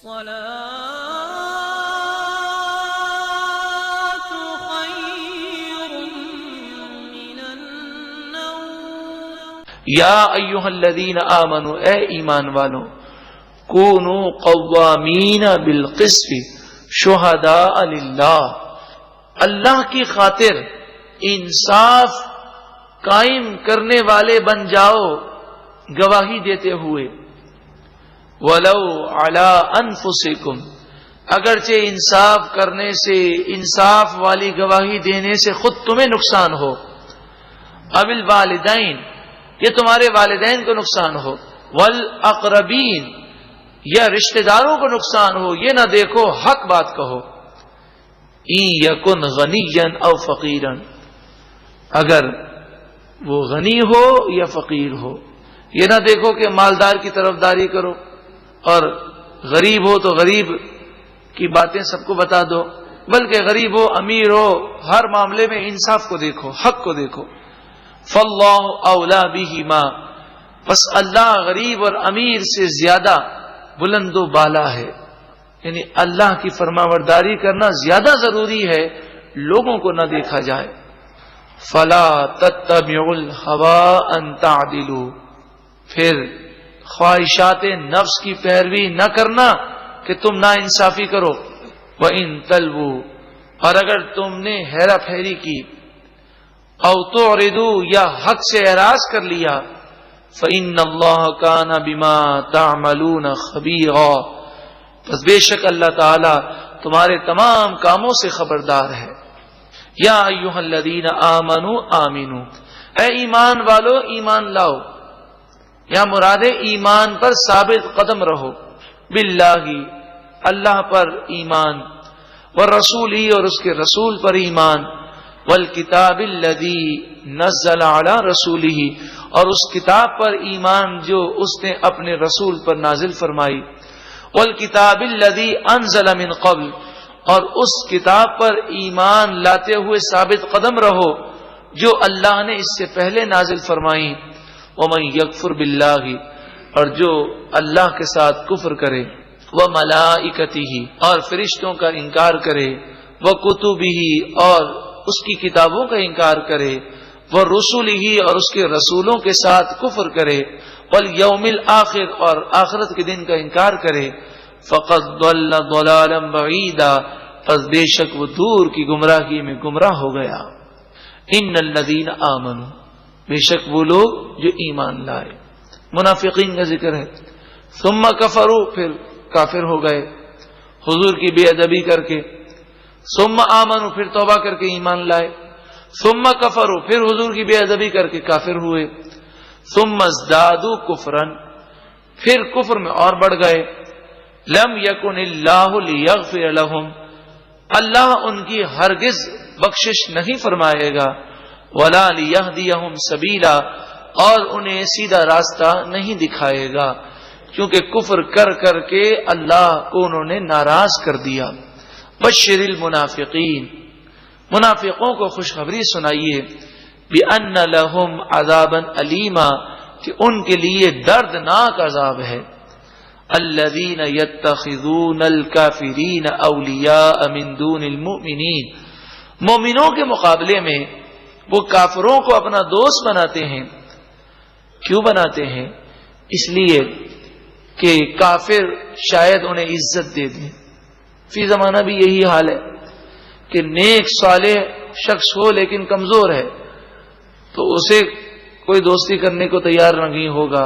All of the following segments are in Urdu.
الصلاة خير من النوم یا ایھا الذین آمنوا، اے ایمان والو، کونوا قوامین بالقسط شہداء للہ، اللہ کی خاطر انصاف قائم کرنے والے بن جاؤ، گواہی دیتے ہوئے، ولو علی انفسکم، اگرچہ انصاف کرنے سے، انصاف والی گواہی دینے سے خود تمہیں نقصان ہو، او الوالدین، یہ تمہارے والدین کو نقصان ہو، والاقربین، یا رشتہ داروں کو نقصان ہو، یہ نہ دیکھو، حق بات کہو، ان یکن غنیا او فقیرا، اگر وہ غنی ہو یا فقیر ہو، یہ نہ دیکھو کہ مالدار کی طرفداری کرو اور غریب ہو تو غریب کی باتیں سب کو بتا دو، بلکہ غریب ہو امیر ہو ہر معاملے میں انصاف کو دیکھو، حق کو دیکھو۔ فاللہ اولا بہما، بس اللہ غریب اور امیر سے زیادہ بلند و بالا ہے، یعنی اللہ کی فرمانبرداری کرنا زیادہ ضروری ہے، لوگوں کو نہ دیکھا جائے۔ فلا تتبعوا الہوی ان تعدلوا، پھر خواہشات نفس کی پیروی نہ کرنا کہ تم نا انصافی کرو، وَإِن تَلْوُوا، اور اگر تم نے ہیرا پھیری کی، او تعرضوا، یا حق سے اعراض کر لیا، فَإِنَّ اللَّهَ كَانَ بِمَا تَعْمَلُونَ خَبِيرًا، بس بے شک اللہ تعالی تمہارے تمام کاموں سے خبردار ہے۔ یا ایھا الذین آمنوا آمنوا، اے ایمان والو ایمان لاؤ، یا مراد ایمان پر ثابت قدم رہو، باللہ، اللہ پر ایمان، والرسول، اور اس کے رسول پر ایمان، والکتاب الذی نزل علی رسولہ، اور اس کتاب پر ایمان جو اس نے اپنے رسول پر نازل فرمائی، والکتاب الذی انزل من قبل، اور اس کتاب پر ایمان لاتے ہوئے ثابت قدم رہو جو اللہ نے اس سے پہلے نازل فرمائی، ومن یکفر باللہ، اور جو اللہ کے ساتھ کفر کرے، وملائکتہ، اور فرشتوں کا انکار کرے، وکتبہ، اور اس کی کتابوں کا انکار کرے، ورسلہ، اور اس کے رسولوں کے ساتھ کفر کرے، والیوم الآخر، اور آخرت کے دن کا انکار کرے، فقد ضل ضلالا بعیدا، پس بے شک وہ دور کی گمراہی میں گمراہ ہو گیا۔ ان الذین آمنوا، بے شک وہ لوگ جو ایمان لائے، منافقین کا ذکر ہے، ثم کفروا، پھر کافر ہو گئے حضور کی بے ادبی کر کے، ثم آمنوا، پھر توبہ کر کے ایمان لائے، ثم کفروا، پھر حضور کی بے ادبی کر کے کافر ہوئے، ثم ازدادوا کفرا، پھر کفر میں اور بڑھ گئے، لم یکن اللہ لیغفر لہم، اللہ ان کی ہرگز بخشش نہیں فرمائے گا، ولا لیہدیہم سبیلا، اور انہیں سیدھا راستہ نہیں دکھائے گا، کیونکہ کفر کر کر کے اللہ کو انہوں نے ناراض کر دیا۔ بشر المنافقین، منافقوں کو خوشخبری سنائیے، بأن لہم عذابا علیما، کہ ان کے لیے دردناک عذاب ہے، الذین یتخذون الکافرین اولیاء من دون المؤمنین، مومنوں کے مقابلے میں وہ کافروں کو اپنا دوست بناتے ہیں۔ کیوں بناتے ہیں؟ اس لیے کہ کافر شاید انہیں عزت دے دیں۔ فی زمانہ بھی یہی حال ہے کہ نیک صالح شخص ہو لیکن کمزور ہے تو اسے کوئی دوستی کرنے کو تیار نہیں ہوگا،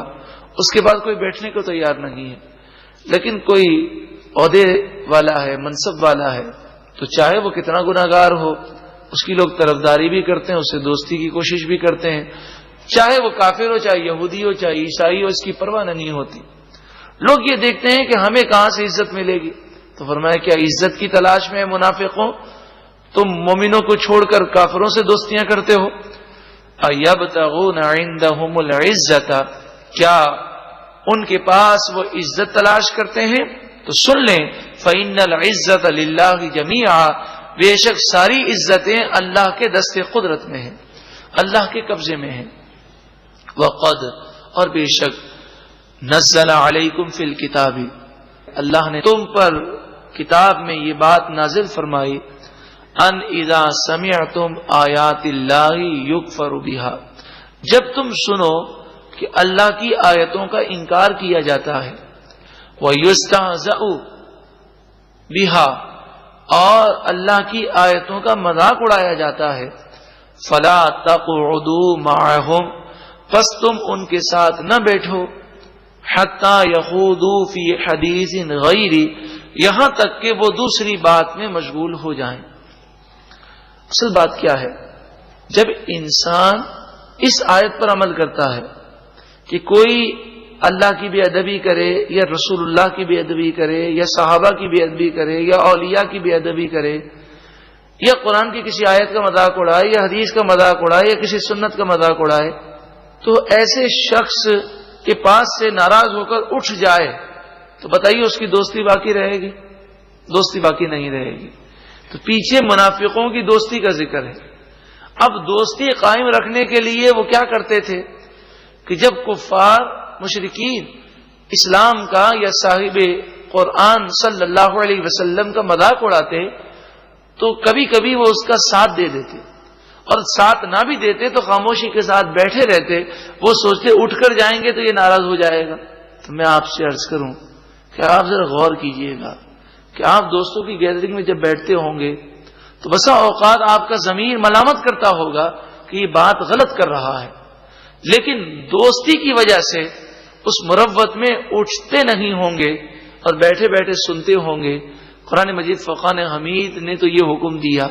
اس کے بعد کوئی بیٹھنے کو تیار نہیں ہے، لیکن کوئی عہدے والا ہے، منصب والا ہے، تو چاہے وہ کتنا گناہگار ہو اس کی لوگ طرفداری بھی کرتے ہیں، اس سے دوستی کی کوشش بھی کرتے ہیں، چاہے وہ کافر ہو، چاہے یہودی ہو، چاہے عیسائی ہو، اس کی پرواہ نہیں ہوتی۔ لوگ یہ دیکھتے ہیں کہ ہمیں کہاں سے عزت ملے گی، تو فرمایا کیا عزت کی تلاش میں منافقوں تم مومنوں کو چھوڑ کر کافروں سے دوستیاں کرتے ہو؟ ایبتغون عندہم العزت، کیا ان کے پاس وہ عزت تلاش کرتے ہیں؟ تو سن لیں، فإن العزت للہ جمیعا، بے شک ساری عزتیں اللہ کے دست قدرت میں ہیں، اللہ کے قبضے میں ہیں۔ وقد، اور بے شک، نزل علیکم فی الکتاب، اللہ نے تم پر کتاب میں یہ بات نازل فرمائی ان اذا سمعتم آیات اللہ یکفر بہا، جب تم سنو کہ اللہ کی آیتوں کا انکار کیا جاتا ہے، وَيُسْتَهْزَأُ بِهَا، اور اللہ کی آیتوں کا مذاق اڑایا جاتا ہے، فَلَا تَقْعُدُوا مَعَهُمْ، پس تم ان کے ساتھ نہ بیٹھو، حَتَّى يَخُوضُوا فِي حَدِيثٍ غَيْرِ، یہاں تک کہ وہ دوسری بات میں مشغول ہو جائیں۔ اصل بات کیا ہے؟ جب انسان اس آیت پر عمل کرتا ہے کہ کوئی اللہ کی بے ادبی کرے یا رسول اللہ کی بے ادبی کرے یا صحابہ کی بے ادبی کرے یا اولیاء کی بے ادبی کرے یا قرآن کی کسی آیت کا مذاق اڑائے یا حدیث کا مذاق اڑائے یا کسی سنت کا مذاق اڑائے، تو ایسے شخص کے پاس سے ناراض ہو کر اٹھ جائے تو بتائیے اس کی دوستی باقی رہے گی؟ دوستی باقی نہیں رہے گی۔ تو پیچھے منافقوں کی دوستی کا ذکر ہے۔ اب دوستی قائم رکھنے کے لیے وہ کیا کرتے تھے کہ جب کفار مشرکین اسلام کا یا صاحب قرآن صلی اللہ علیہ وسلم کا مذاق اڑاتے تو کبھی کبھی وہ اس کا ساتھ دے دیتے، اور ساتھ نہ بھی دیتے تو خاموشی کے ساتھ بیٹھے رہتے۔ وہ سوچتے اٹھ کر جائیں گے تو یہ ناراض ہو جائے گا۔ تو میں آپ سے عرض کروں کہ آپ ذرا غور کیجئے گا کہ آپ دوستوں کی گیدرنگ میں جب بیٹھتے ہوں گے تو بسا اوقات آپ کا ضمیر ملامت کرتا ہوگا کہ یہ بات غلط کر رہا ہے، لیکن دوستی کی وجہ سے اس مروت میں اٹھتے نہیں ہوں گے اور بیٹھے بیٹھے سنتے ہوں گے۔ قرآن مجید فرقان حمید نے تو یہ حکم دیا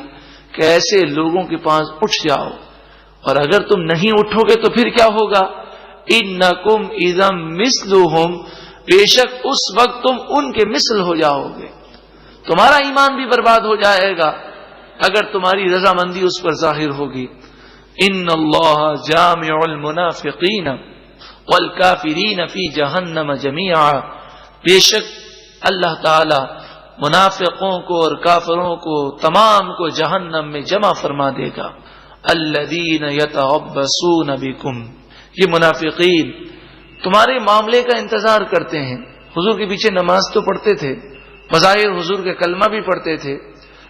کہ ایسے لوگوں کے پاس اٹھ جاؤ، اور اگر تم نہیں اٹھو گے تو پھر کیا ہوگا؟ انکم اذا مثلہم، بے شک اس وقت تم ان کے مثل ہو جاؤ گے، تمہارا ایمان بھی برباد ہو جائے گا اگر تمہاری رضامندی اس پر ظاہر ہوگی۔ ان اللہ جامع المنافقین والکافرین فی جہنم جمیعا، بے شک اللہ تعالی منافقوں کو اور کافروں کو تمام کو جہنم میں جمع فرما دے گا۔ الذین یتعبسون بکم، یہ منافقین تمہارے معاملے کا انتظار کرتے ہیں۔ حضور کے پیچھے نماز تو پڑھتے تھے، بظاہر حضور کے کلمہ بھی پڑھتے تھے،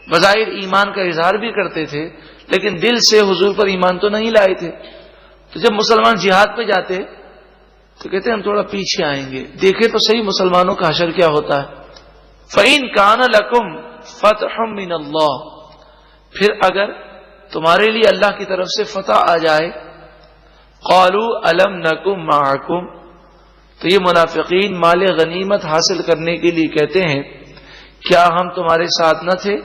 بظاہر ایمان کا اظہار بھی کرتے تھے، لیکن دل سے حضور پر ایمان تو نہیں لائے تھے۔ تو جب مسلمان جہاد پہ جاتے تو کہتے ہیں ہم تھوڑا پیچھے آئیں گے، دیکھیں تو صحیح مسلمانوں کا حشر کیا ہوتا ہے۔ فَإِن كَانَ لَكُمْ فَتْحٌ مِّنَ اللَّهِ، پھر اگر تمہارے لیے اللہ کی طرف سے فتح آ جائے، قَالُوا أَلَمْ نَكُن مَّعَكُمْ، تو یہ منافقین مال غنیمت حاصل کرنے کے لیے کہتے ہیں کیا ہم تمہارے ساتھ نہ تھے؟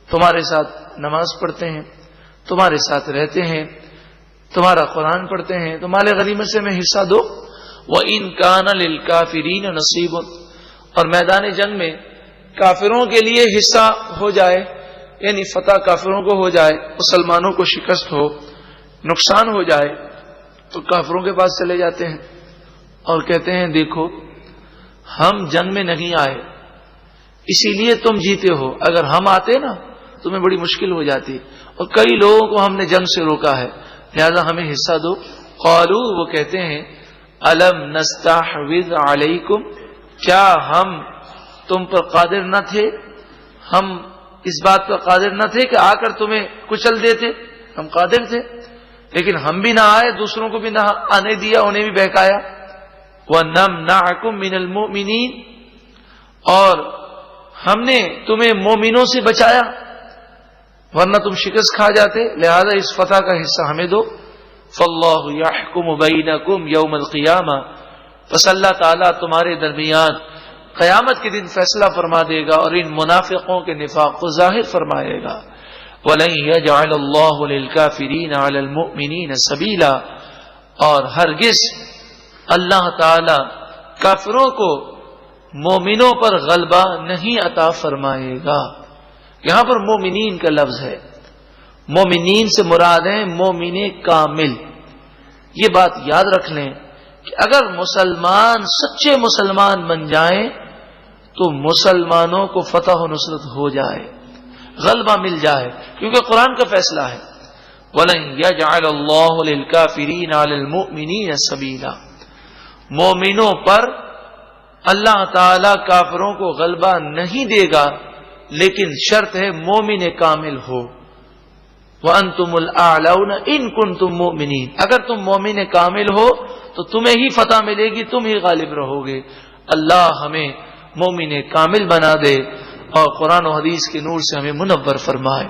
تمہارے ساتھ نماز پڑھتے ہیں، تمہارے ساتھ رہتے ہیں، تمہارا قرآن پڑھتے ہیں، تو مال غنیمت سے میں حصہ دو۔ وَإِن كَانَ لِلْكَافِرِينَ نَصِيبٌ، اور میدان جنگ میں کافروں کے لیے حصہ ہو جائے، یعنی فتح کافروں کو ہو جائے، مسلمانوں کو شکست ہو، نقصان ہو جائے، تو کافروں کے پاس چلے جاتے ہیں اور کہتے ہیں دیکھو ہم جنگ میں نہیں آئے اسی لیے تم جیتے ہو، اگر ہم آتے نا تمہیں بڑی مشکل ہو جاتی، اور کئی لوگوں کو ہم نے جنگ سے روکا ہے، لہذا ہمیں حصہ دو۔ قالوا، وہ کہتے ہیں الم نستحوذ علیکم، کیا ہم تم پر قادر نہ تھے، ہم اس بات پر قادر نہ تھے کہ آ کر تمہیں کچل دیتے؟ ہم قادر تھے، لیکن ہم بھی نہ آئے، دوسروں کو بھی نہ آنے دیا، انہیں بھی بہکایا۔ وَنَمْنَعَكُمْ مِنَ الْمُؤْمِنِينَ، اور ہم نے تمہیں مومنوں سے بچایا، ورنہ تم شکست کھا جاتے، لہذا اس فتح کا حصہ ہمیں دو۔ فَاللَّهُ يَحْكُمُ بَيْنَكُمْ يَوْمَ الْقِيَامَةِ، پس اللہ تعالیٰ تمہارے درمیان قیامت کے دن فیصلہ فرما دے گا اور ان منافقوں کے نفاق کو ظاہر فرمائے گا۔ وَلَن يَجْعَلَ اللَّهُ لِلْكَافِرِينَ عَلَى الْمُؤْمِنِينَ سَبِيلًا، اور ہرگز اللہ تعالی کافروں کو مومنوں پر غلبہ نہیں عطا فرمائے گا۔ یہاں پر مومنین کا لفظ ہے، مومنین سے مراد ہے مومن کامل۔ یہ بات یاد رکھ لیں کہ اگر مسلمان سچے مسلمان بن جائیں تو مسلمانوں کو فتح و نصرت ہو جائے، غلبہ مل جائے، کیونکہ قرآن کا فیصلہ ہے وَلَن يَجْعَلَ اللَّهُ لِلْكَافِرِينَ عَلَى الْمُؤْمِنِينَ سَبِيلًا، مومنوں پر اللہ تعالی کافروں کو غلبہ نہیں دے گا، لیکن شرط ہے مومن کامل ہو۔ وَأَنْتُمُ الْأَعْلَوْنَ إِن كُنتُم مُؤْمِنِينَ، اگر تم مومن کامل ہو تو تمہیں ہی فتح ملے گی، تم ہی غالب رہو گے۔ اللہ ہمیں مومن کامل بنا دے اور قرآن و حدیث کے نور سے ہمیں منور فرمائے۔